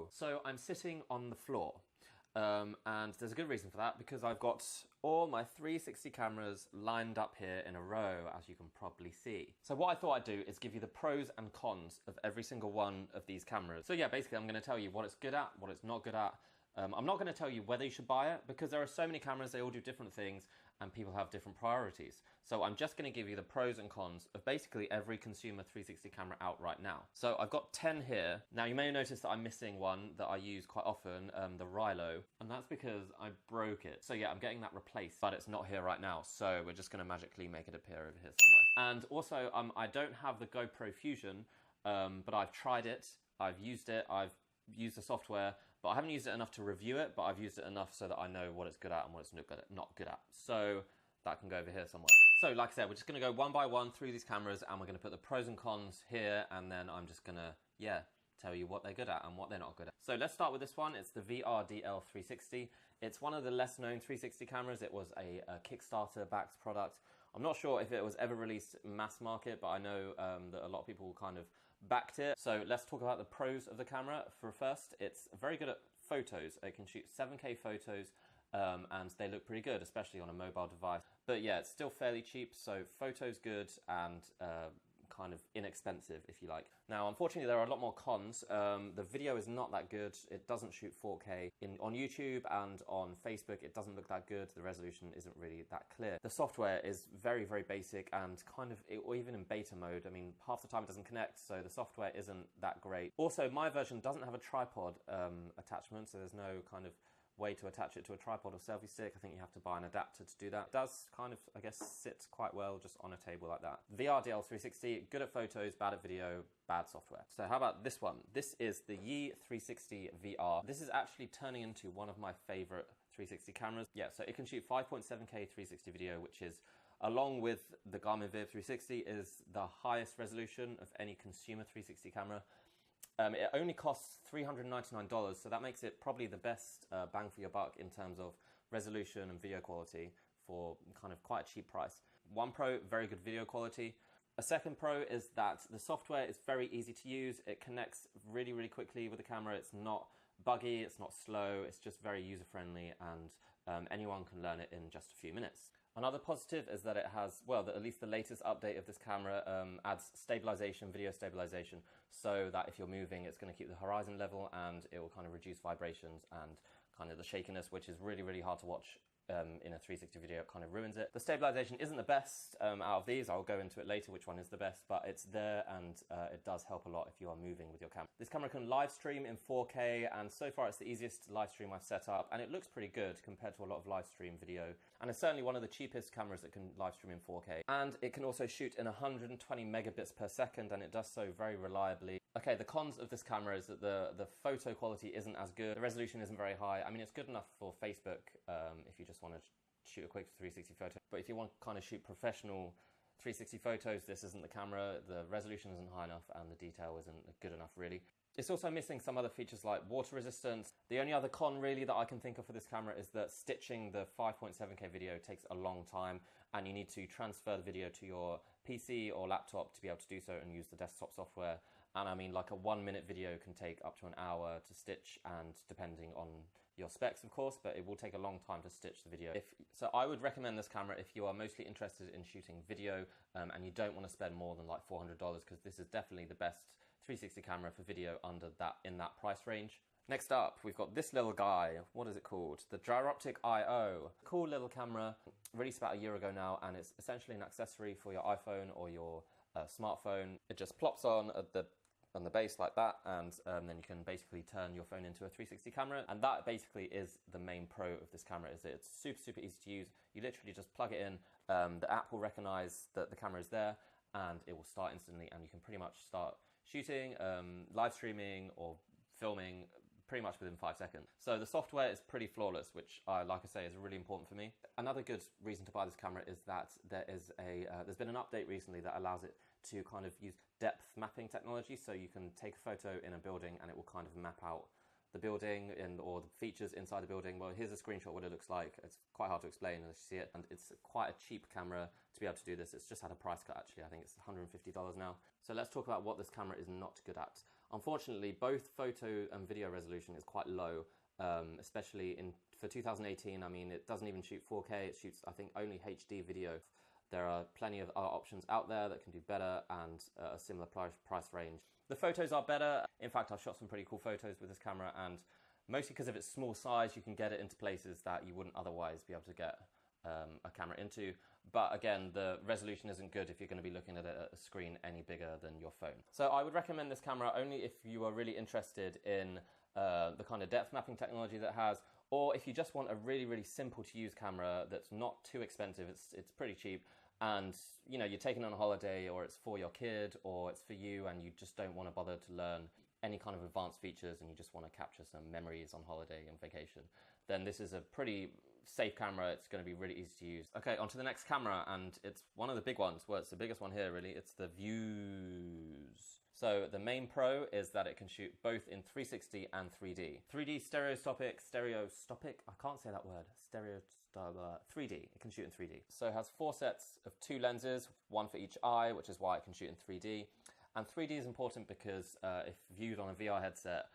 go. So I'm sitting on the floor. And there's a good reason for that, because I've got all my 360 cameras lined up here in a row, as you can probably see. So what I thought I'd do is give you the pros and cons of every single one of these cameras. So yeah, basically I'm going to tell you what it's good at, what it's not good at. I'm not going to tell you whether you should buy it, because there are so many cameras, they all do different things, and people have different priorities. So I'm just going to give you the pros and cons of basically every consumer 360 camera out right now. So I've got 10 here. Now you may notice that I'm missing one that I use quite often, the RYLO, and that's because I broke it. So yeah, I'm getting that replaced, but it's not here right now. So we're just going to magically make it appear over here somewhere. And also, I don't have the GoPro Fusion, but I've tried it, I've used it, I've used the software, but I haven't used it enough to review it, but I've used it enough so that I know what it's good at and what it's not good at. So that can go over here somewhere. So like I said, we're just going to go one by one through these cameras, and we're going to put the pros and cons here, and then I'm just going to, yeah, tell you what they're good at and what they're not good at. So let's start with this one. It's the VRDL 360. It's one of the less known 360 cameras. It was a Kickstarter backed product. I'm not sure if it was ever released mass market, but I know that a lot of people kind of backed it. So let's talk about the pros of the camera. For first, it's very good at photos. It can shoot 7K photos, and they look pretty good, especially on a mobile device. But yeah, it's still fairly cheap, so photos good and kind of inexpensive, if you like. Now, unfortunately, there are a lot more cons. The video is not that good. It doesn't shoot 4K. On YouTube and on Facebook, it doesn't look that good. The resolution isn't really that clear. The software is very, very basic and kind of, or even in beta mode, I mean, half the time it doesn't connect, so the software isn't that great. Also, my version doesn't have a tripod attachment, so there's no kind of way to attach it to a tripod or selfie stick. I think you have to buy an adapter to do that. It does kind of, I guess, sit quite well just on a table like that. VRDL 360, good at photos, bad at video, bad software. So how about this one? This is the Yi 360 VR. This is actually turning into one of my favorite 360 cameras. Yeah, so it can shoot 5.7K 360 video, which is, along with the Garmin VIRB 360, is the highest resolution of any consumer 360 camera. It only costs $399, so that makes it probably the best bang for your buck in terms of resolution and video quality for kind of quite a cheap price. One pro, very good video quality. A second pro is that the software is very easy to use. It connects really, really quickly with the camera. It's not buggy, it's not slow, it's just very user-friendly, and anyone can learn it in just a few minutes. Another positive is that it has, well, at least the latest update of this camera adds stabilization, video stabilization, so that if you're moving, it's going to keep the horizon level and it will kind of reduce vibrations and kind of the shakiness, which is really, really hard to watch in a 360 video. It kind of ruins it. The stabilization isn't the best out of these. I'll go into it later which one is the best, but it's there, and it does help a lot if you are moving with your camera. This camera can live stream in 4K, and so far it's the easiest live stream I've set up, and it looks pretty good compared to a lot of live stream video, and it's certainly one of the cheapest cameras that can live stream in 4K. And it can also shoot in 120 megabits per second, and it does so very reliably. Okay, the cons of this camera is that the photo quality isn't as good. The resolution isn't very high. I mean, it's good enough for Facebook if you just want to shoot a quick 360 photo. But if you want to kind of shoot professional 360 photos, this isn't the camera. The resolution isn't high enough and the detail isn't good enough, really. It's also missing some other features like water resistance. The only other con really that I can think of for this camera is that stitching the 5.7K video takes a long time, and you need to transfer the video to your PC or laptop to be able to do so and use the desktop software. And I mean, like a 1-minute video can take up to an hour to stitch, and depending on your specs, of course, but it will take a long time to stitch the video. So I would recommend this camera if you are mostly interested in shooting video and you don't want to spend more than like $400, because this is definitely the best 360 camera for video in that price range. Next up, we've got this little guy. What is it called? The Gyroptic IO. Cool little camera, released about a year ago now, and it's essentially an accessory for your iPhone or your smartphone. It just plops on the base like that, and then you can basically turn your phone into a 360 camera, and that basically is the main pro of this camera, is that it's super, super easy to use. You literally just plug it in, the app will recognize that the camera is there, and it will start instantly, and you can pretty much start shooting, live streaming, or filming pretty much within 5 seconds. So the software is pretty flawless, which, like I say, is really important for me. Another good reason to buy this camera is that there's been an update recently that allows it to kind of use depth mapping technology, so you can take a photo in a building and it will kind of map out the building or the features inside the building. Well, here's a screenshot of what it looks like. It's quite hard to explain unless you see it, and it's quite a cheap camera to be able to do this. It's just had a price cut, actually. I think it's $150 now. So let's talk about what this camera is not good at. Unfortunately, both photo and video resolution is quite low, especially for 2018. I mean, it doesn't even shoot 4K, it shoots, I think, only HD video. There are plenty of other options out there that can do better and a similar price range. The photos are better. In fact, I've shot some pretty cool photos with this camera, and mostly because of its small size, you can get it into places that you wouldn't otherwise be able to get a camera into. But again, the resolution isn't good if you're going to be looking at a screen any bigger than your phone. So I would recommend this camera only if you are really interested in the kind of depth mapping technology that it has, or if you just want a really, really simple to use camera that's not too expensive. It's pretty cheap, and you know, you're taking on a holiday, or it's for your kid, or it's for you, and you just don't want to bother to learn any kind of advanced features, and you just want to capture some memories on holiday and vacation, then this is a pretty safe camera. It's going to be really easy to use. Okay, on to the next camera, and it's one of the big ones. Well, it's the biggest one here, really. It's the VUZE. So the main pro is that it can shoot both in 360 and 3D. 3D stereoscopic, I can't say that word, 3D, it can shoot in 3D. So it has 4 sets of 2 lenses, 1 for each eye, which is why it can shoot in 3D. And 3D is important because if viewed on a VR headset,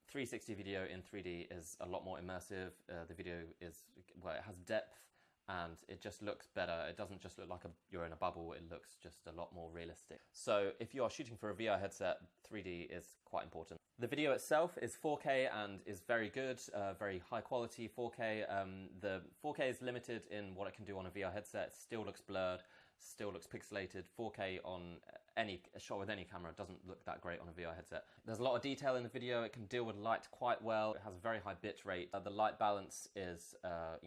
360 video in 3D is a lot more immersive. The video is, well, it has depth and it just looks better. It doesn't just look like you're in a bubble, it looks just a lot more realistic. So if you are shooting for a VR headset, 3D is quite important. The video itself is 4K and is very good, very high quality 4K. The 4K is limited in what it can do on a VR headset. It still looks blurred, still looks pixelated. 4K on a shot with any camera doesn't look that great on a VR headset. There's a lot of detail in the video. It can deal with light quite well. It has a very high bit rate. The light balance is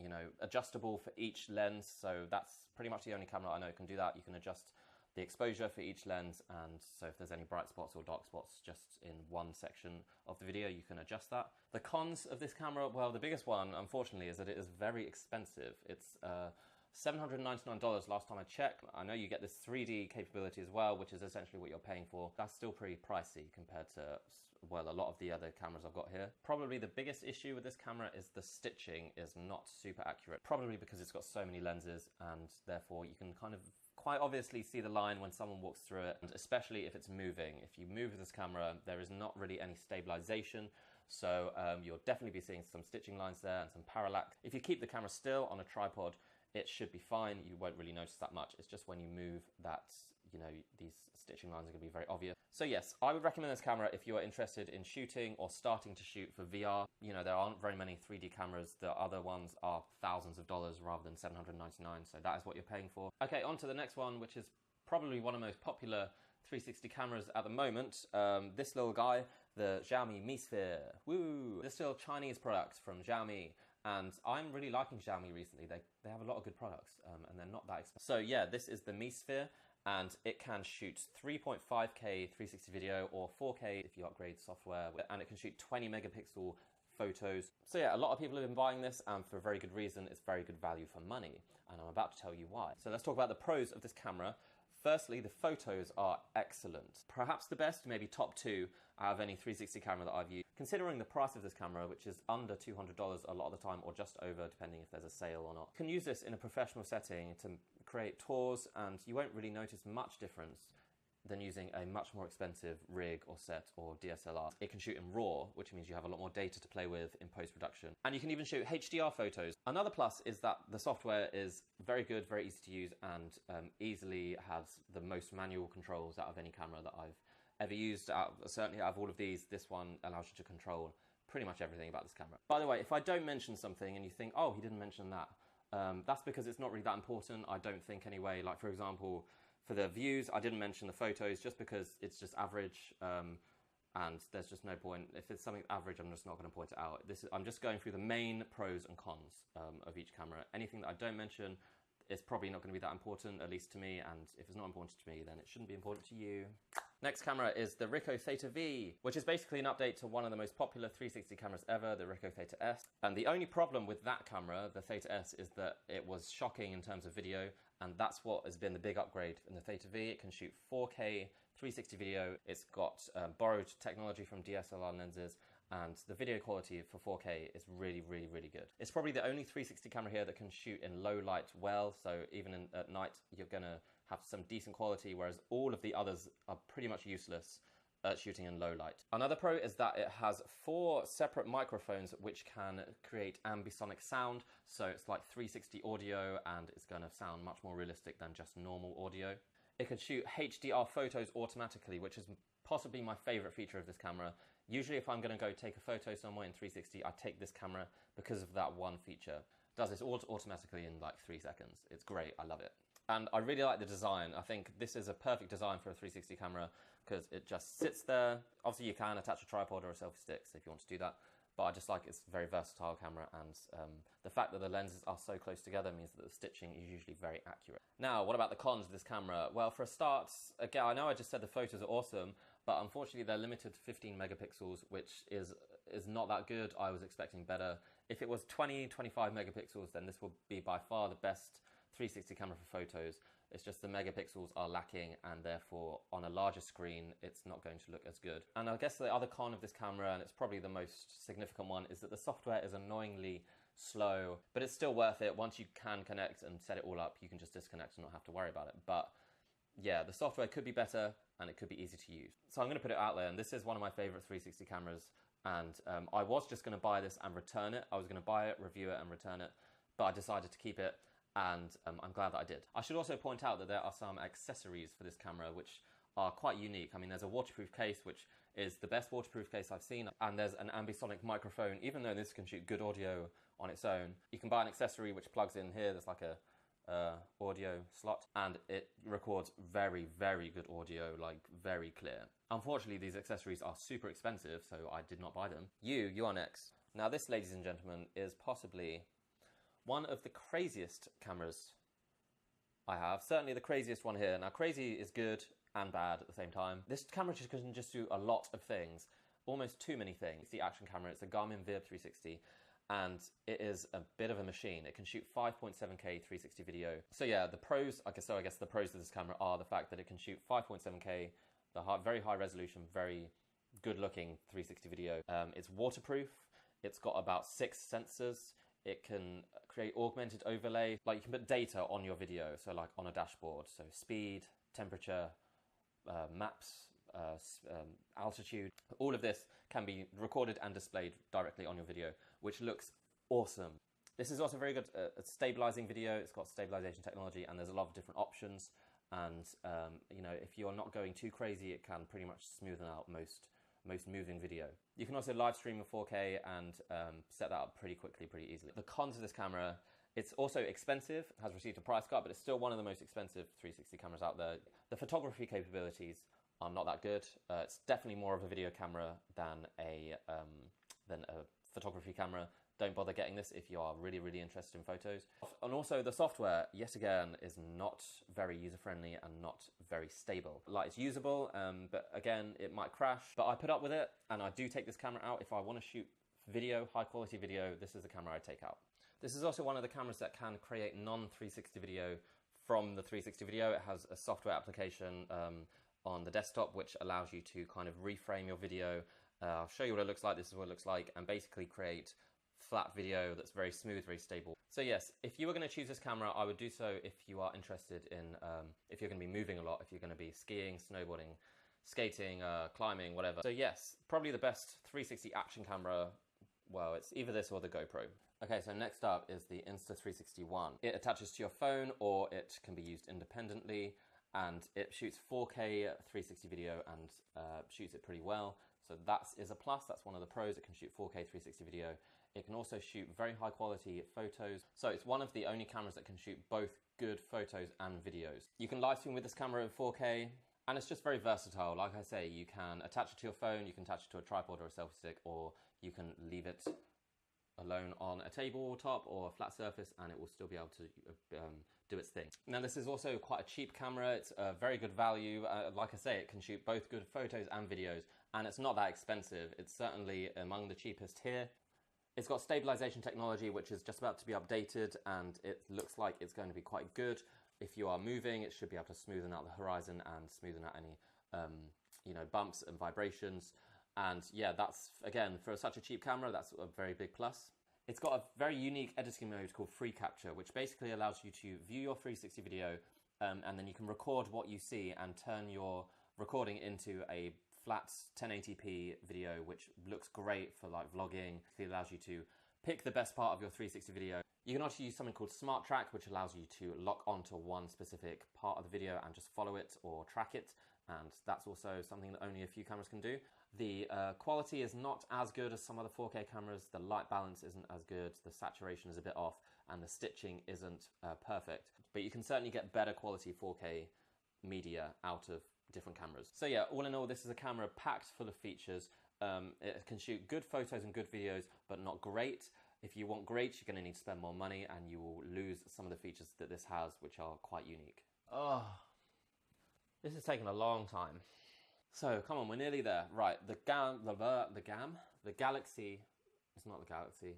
you know, adjustable for each lens, so that's pretty much the only camera I know can do that. You can adjust the exposure for each lens, and so if there's any bright spots or dark spots just in one section of the video, you can adjust that. The cons of this camera, well, the biggest one, unfortunately, is that it is very expensive. It's $799 last time I checked. I know you get this 3D capability as well, which is essentially what you're paying for. That's still pretty pricey compared to, well, a lot of the other cameras I've got here. Probably the biggest issue with this camera is the stitching is not super accurate. Probably because it's got so many lenses, and therefore you can kind of quite obviously see the line when someone walks through it, and especially if it's moving. If you move this camera, there is not really any stabilization, so you'll definitely be seeing some stitching lines there and some parallax. If you keep the camera still on a tripod, it should be fine. You won't really notice that much. It's just when you move that, you know, these stitching lines are going to be very obvious. So yes, I would recommend this camera if you are interested in shooting or starting to shoot for VR. You know, there aren't very many 3D cameras. The other ones are thousands of dollars rather than $799, so that is what you're paying for. Okay, on to the next one, which is probably one of the most popular 360 cameras at the moment. This little guy, the Xiaomi Mi Sphere. Woo! This little Chinese product from Xiaomi. And I'm really liking Xiaomi recently. They have a lot of good products, and they're not that expensive. So yeah, this is the Mi Sphere, and it can shoot 3.5K 360 video or 4K if you upgrade software, and it can shoot 20 megapixel photos. So yeah, a lot of people have been buying this, and for a very good reason. It's very good value for money, and I'm about to tell you why. So let's talk about the pros of this camera. Firstly, the photos are excellent. Perhaps the best, maybe top 2 out of any 360 camera that I've used. Considering the price of this camera, which is under $200 a lot of the time, or just over, depending if there's a sale or not. You can use this in a professional setting to create tours, and you won't really notice much difference than using a much more expensive rig or set or DSLR. It can shoot in RAW, which means you have a lot more data to play with in post-production. And you can even shoot HDR photos. Another plus is that the software is very good, very easy to use, and easily has the most manual controls out of any camera that I've ever used. Certainly out of all of these, this one allows you to control pretty much everything about this camera. By the way, if I don't mention something and you think, oh, he didn't mention that, that's because it's not really that important, I don't think anyway. Like, for example, for the views, I didn't mention the photos just because it's just average, and there's just no point. If it's something average, I'm just not going to point it out. I'm just going through the main pros and cons of each camera. Anything that I don't mention is probably not going to be that important, at least to me, and if it's not important to me, then it shouldn't be important to you. Next camera is the RYLO THETA V, which is basically an update to one of the most popular 360 cameras ever, the RYLO THETA S. And the only problem with that camera, the THETA S, is that it was shocking in terms of video, and that's what has been the big upgrade in the THETA V. It can shoot 4K 360 video. It's got borrowed technology from DSLR lenses, and the video quality for 4K is really, really, really good. It's probably the only 360 camera here that can shoot in low light well, so even at night you're gonna have some decent quality, whereas all of the others are pretty much useless shooting in low light. Another pro is that it has 4 separate microphones which can create ambisonic sound, so it's like 360 audio and it's going to sound much more realistic than just normal audio. It can shoot HDR photos automatically, which is possibly my favourite feature of this camera. Usually if I'm going to go take a photo somewhere in 360, I take this camera because of that one feature. It does this automatically in like 3 seconds. It's great, I love it. And I really like the design. I think this is a perfect design for a 360 camera because it just sits there. Obviously you can attach a tripod or a selfie stick if you want to do that, but I just like it's a very versatile camera, and the fact that the lenses are so close together means that the stitching is usually very accurate. Now, what about the cons of this camera? Well, for a start, again, I know I just said the photos are awesome, but unfortunately they're limited to 15 megapixels, which is not that good. I was expecting better. If it was 20, 25 megapixels, then this would be by far the best 360 camera for photos. It's just the megapixels are lacking, and therefore on a larger screen it's not going to look as good. And I guess the other con of this camera, and it's probably the most significant one, is that the software is annoyingly slow, but it's still worth it. Once you can connect and set it all up, you can just disconnect and not have to worry about it. But yeah, the software could be better and it could be easy to use. So I'm going to put it out there, and this is one of my favorite 360 cameras, and I was just going to buy this and return it. I was going to buy it, review it and return it, but I decided to keep it, and I'm glad that I did. I should also point out that there are some accessories for this camera which are quite unique. I mean, there's a waterproof case, which is the best waterproof case I've seen, and there's an ambisonic microphone. Even though this can shoot good audio on its own, you can buy an accessory which plugs in here. There's like a audio slot, and it records very, very good audio, like very clear. Unfortunately, these accessories are super expensive, so I did not buy them. You are next. Now this, ladies and gentlemen, is possibly one of the craziest cameras I have. Certainly the craziest one here. Now, crazy is good and bad at the same time. This camera can just do a lot of things, almost too many things. It's the action camera. It's a Garmin VIRB 360, and it is a bit of a machine. It can shoot 5.7K 360 video. So yeah, the pros, I guess the pros of this camera are the fact that it can shoot 5.7K, very high resolution, very good looking 360 video. It's waterproof. It's got about 6 sensors. It can create augmented overlay, like you can put data on your video, so like on a dashboard, so speed, temperature, maps, altitude. All of this can be recorded and displayed directly on your video, which looks awesome. This is also very good at stabilizing video. It's got stabilization technology, and there's a lot of different options. And you know, if you're not going too crazy, it can pretty much smoothen out most moving video. You can also live stream in 4K and set that up pretty quickly, pretty easily. The cons of this camera: it's also expensive, has received a price cut, but it's still one of the most expensive 360 cameras out there. The photography capabilities are not that good. It's definitely more of a video camera than a photography camera. Don't bother getting this if you are really, really interested in photos. And also the software, yet again, is not very user-friendly and not very stable. Like, it's usable, but again, it might crash. But I put up with it, and I do take this camera out. If I want to shoot video, high-quality video, this is the camera I take out. This is also one of the cameras that can create non-360 video from the 360 video. It has a software application on the desktop which allows you to kind of reframe your video. I'll show you what it looks like. This is what it looks like, and basically create flat video that's very smooth, very stable. So yes, if you were going to choose this camera, I would do so if you are interested in, if you're going to be moving a lot, if you're going to be skiing, snowboarding, skating, climbing, whatever. So yes, probably the best 360 action camera. Well, it's either this or the GoPro. Okay, so next up is the Insta360 ONE. It attaches to your phone, or it can be used independently, and it shoots 4K 360 video and shoots it pretty well. So that is a plus. That's one of the pros. It can shoot 4K 360 video. It can also shoot very high quality photos. So it's one of the only cameras that can shoot both good photos and videos. You can live stream with this camera in 4K, and it's just very versatile. Like I say, you can attach it to your phone, you can attach it to a tripod or a selfie stick, or you can leave it alone on a tabletop or a flat surface, and it will still be able to do its thing. Now, this is also quite a cheap camera. It's a very good value. Like I say, it can shoot both good photos and videos, and it's not that expensive. It's certainly among the cheapest here. It's got stabilization technology, which is just about to be updated, and it looks like it's going to be quite good. If you are moving, it should be able to smoothen out the horizon and smoothen out any you know, bumps and vibrations. And yeah, that's, again, for such a cheap camera, that's a very big plus. It's got a very unique editing mode called Free Capture, which basically allows you to view your 360 video, and then you can record what you see and turn your recording into a flat 1080p video, which looks great for like vlogging. It allows you to pick the best part of your 360 video. You can also use something called Smart Track, which allows you to lock onto one specific part of the video and just follow it or track it. And that's also something that only a few cameras can do. The quality is not as good as some other 4K cameras. The light balance isn't as good. The saturation is a bit off and the stitching isn't perfect. But you can certainly get better quality 4K media out of different cameras. So yeah, all in all, this is a camera packed full of features. It can shoot good photos and good videos, but not great. If you want great, you're going to need to spend more money and you will lose some of the features that this has, which are quite unique. Oh, this is taking a long time. So come on, we're nearly there. Right, the Galaxy, it's not the Galaxy.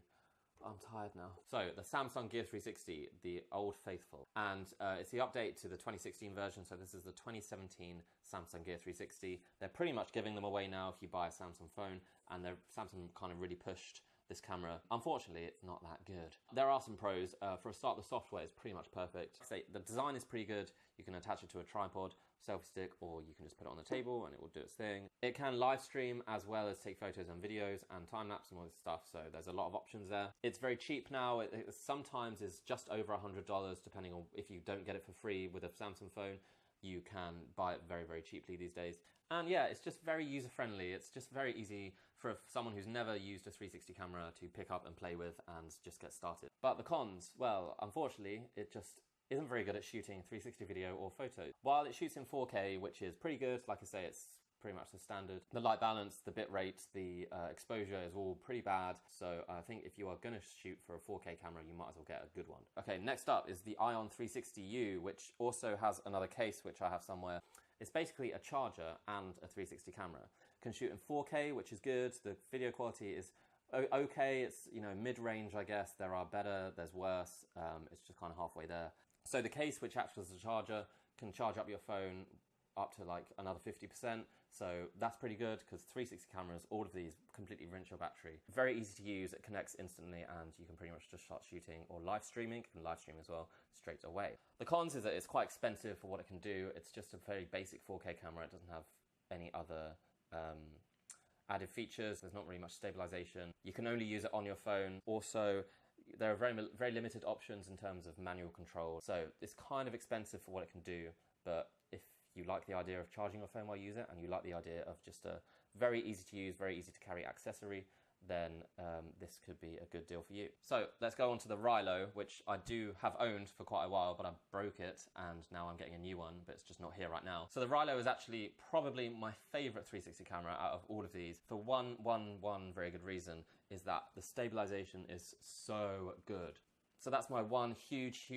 I'm tired now. So the Samsung Gear 360, the old faithful, and it's the update to the 2016 version. So this is the 2017 Samsung Gear 360. They're pretty much giving them away now if you buy a Samsung phone, and Samsung kind of really pushed this camera. Unfortunately, it's not that good. There are some pros. For a start, the software is pretty much perfect. The design is pretty good. You can attach it to a tripod, selfie stick, or you can just put it on the table and it will do its thing. It can live stream as well as take photos and videos and time-lapse and all this stuff, so there's a lot of options there. It's very cheap now. It sometimes is just over $100, depending on if you don't get it for free with a Samsung phone. You can buy it very, very cheaply these days. And yeah, it's just very user-friendly. It's just very easy for someone who's never used a 360 camera to pick up and play with and just get started. But the cons, well, unfortunately, it just isn't very good at shooting 360 video or photos. While it shoots in 4K, which is pretty good, like I say, it's pretty much the standard. The light balance, the bit rate, the exposure is all pretty bad. So I think if you are gonna shoot for a 4K camera, you might as well get a good one. Okay, next up is the Ion 360U, which also has another case, which I have somewhere. It's basically a charger and a 360 camera. It can shoot in 4K, which is good. The video quality is okay. It's, you know, mid-range, I guess. There are better, there's worse. It's just kind of halfway there. So the case, which acts as a charger, can charge up your phone up to like another 50%. So that's pretty good because 360 cameras, all of these completely rinse your battery. Very easy to use, it connects instantly and you can pretty much just start shooting or live streaming. You can live stream as well straight away. The cons is that it's quite expensive for what it can do. It's just a very basic 4K camera. It doesn't have any other added features. There's not really much stabilization. You can only use it on your phone. Also, there are very limited options in terms of manual control. So it's kind of expensive for what it can do, but if you like the idea of charging your phone while you use it, and you like the idea of just a very easy to use, very easy to carry accessory, then this could be a good deal for you. So let's go on to the RYLO, which I do have owned for quite a while, but I broke it and now I'm getting a new one, but it's just not here right now. So the RYLO is actually probably my favorite 360 camera out of all of these for one very good reason, is that the stabilization is so good. So that's my one huge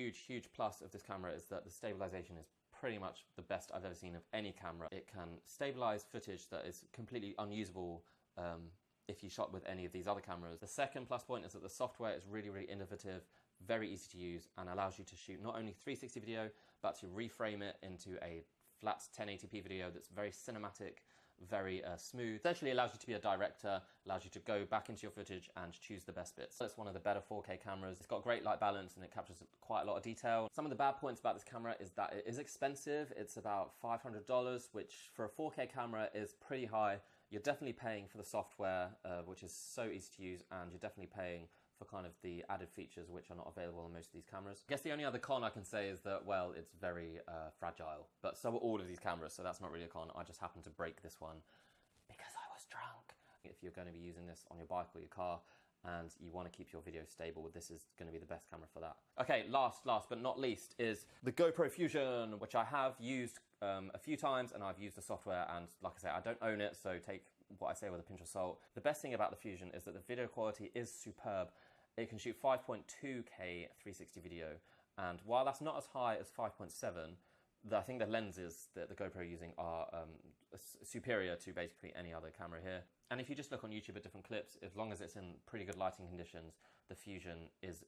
plus of this camera, is that the stabilization is pretty much the best I've ever seen of any camera. It can stabilize footage that is completely unusable if you shot with any of these other cameras. The second plus point is that the software is really innovative, very easy to use, and allows you to shoot not only 360 video, but to reframe it into a flat 1080p video that's very cinematic, very smooth. Essentially allows you to be a director, allows you to go back into your footage and choose the best bits. So it's one of the better 4K cameras. It's got great light balance and it captures quite a lot of detail. Some of the bad points about this camera is that it is expensive. It's about $500, which for a 4K camera is pretty high. You're definitely paying for the software, which is so easy to use, and you're definitely paying for kind of the added features which are not available on most of these cameras. I guess the only other con I can say is that, well, it's very fragile, but so are all of these cameras, so that's not really a con. I just happened to break this one because I was drunk. If you're going to be using this on your bike or your car and you want to keep your video stable, this is going to be the best camera for that. Okay, last but not least is the GoPro Fusion, which I have used a few times, and I've used the software, and like I say, I don't own it, so take what I say with a pinch of salt. The best thing about the Fusion is that the video quality is superb. It can shoot 5.2K 360 video, and while that's not as high as 5.7, I think the lenses that the GoPro are using are superior to basically any other camera here. And if you just look on YouTube at different clips, as long as it's in pretty good lighting conditions, the Fusion is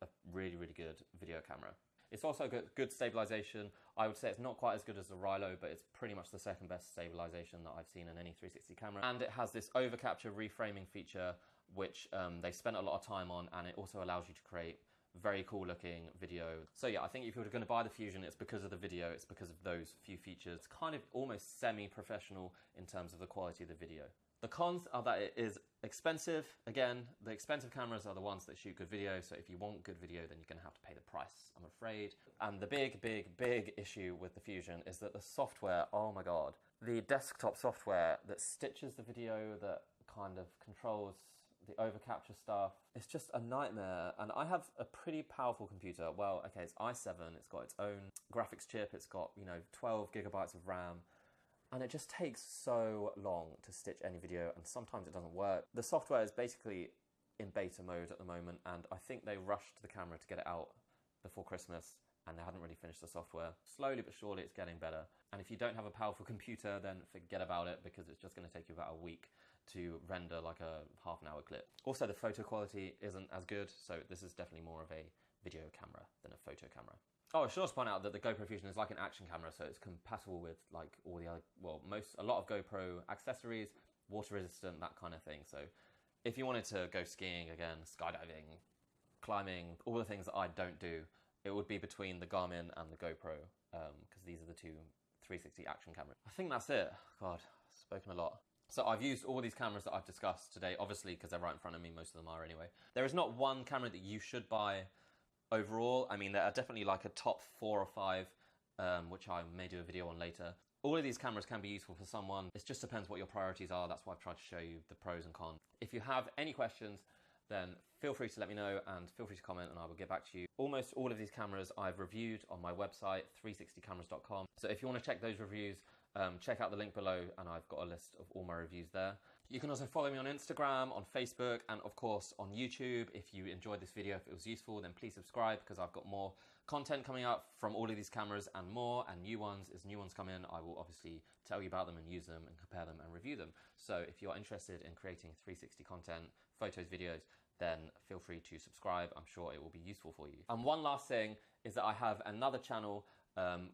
a really good video camera. It's also got good stabilization. I would say it's not quite as good as the RYLO, but it's pretty much the second best stabilization that I've seen in any 360 camera. And it has this overcapture reframing feature, which they spent a lot of time on, and it also allows you to create very cool looking video. So yeah, I think if you're going to buy the Fusion, it's because of the video, it's because of those few features. It's kind of almost semi-professional in terms of the quality of the video. The cons are that it is expensive. Again, the expensive cameras are the ones that shoot good video, so if you want good video, then you're going to have to pay the price, I'm afraid. And the big issue with the Fusion is that the software, oh my god, the desktop software that stitches the video, that kind of controls the overcapture stuff, it's just a nightmare. And I have a pretty powerful computer. Well, okay, it's i7, it's got its own graphics chip, it's got, you know, 12 gigabytes of RAM, and it just takes so long to stitch any video, and sometimes it doesn't work. The software is basically in beta mode at the moment, and I think they rushed the camera to get it out before Christmas, and they hadn't really finished the software. Slowly but surely it's getting better. And if you don't have a powerful computer, then forget about it, because it's just going to take you about a week to render like a half-an-hour clip. Also, the photo quality isn't as good, so this is definitely more of a video camera than a photo camera. Oh, I should also point out that the GoPro Fusion is like an action camera, so it's compatible with like all the other, well, a lot of GoPro accessories, water resistant, that kind of thing. So if you wanted to go skiing again, skydiving, climbing, all the things that I don't do, it would be between the Garmin and the GoPro, because these are the two 360 action cameras. I think that's it. God, I've spoken a lot. So I've used all these cameras that I've discussed today, obviously because they're right in front of me, most of them are anyway. There is not one camera that you should buy overall. I mean, there are definitely like a top 4 or 5, which I may do a video on later. All of these cameras can be useful for someone. It just depends what your priorities are. That's why I've tried to show you the pros and cons. If you have any questions, then feel free to let me know, and feel free to comment and I will get back to you. Almost all of these cameras I've reviewed on my website, 360cameras.com. So if you want to check those reviews, check out the link below, and I've got a list of all my reviews there. You can also follow me on Instagram, on Facebook, and of course on YouTube. If you enjoyed this video, if it was useful, then please subscribe, because I've got more content coming up from all of these cameras and more, and new ones. As new ones come in, I will obviously tell you about them and use them and compare them and review them. So if you're interested in creating 360 content, photos, videos, then feel free to subscribe. I'm sure it will be useful for you. And one last thing is that I have another channel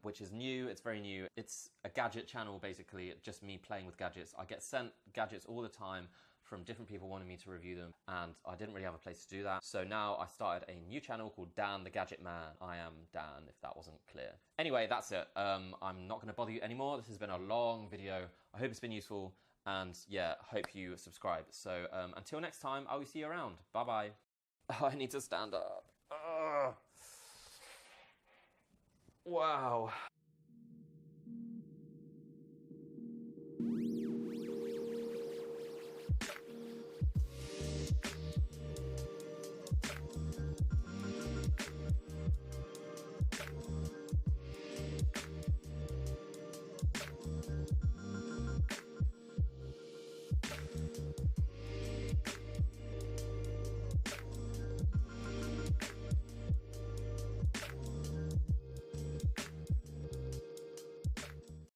which is new. It's very new. It's a gadget channel, basically, just me playing with gadgets. I get sent gadgets all the time from different people wanting me to review them, and I didn't really have a place to do that. So now I started a new channel called Dan the Gadget Man. I am Dan, if that wasn't clear. Anyway, that's it. I'm not going to bother you anymore. This has been a long video. I hope it's been useful, and yeah, hope you subscribe. So until next time, I will see you around. Bye-bye. Oh, I need to stand up. Wow.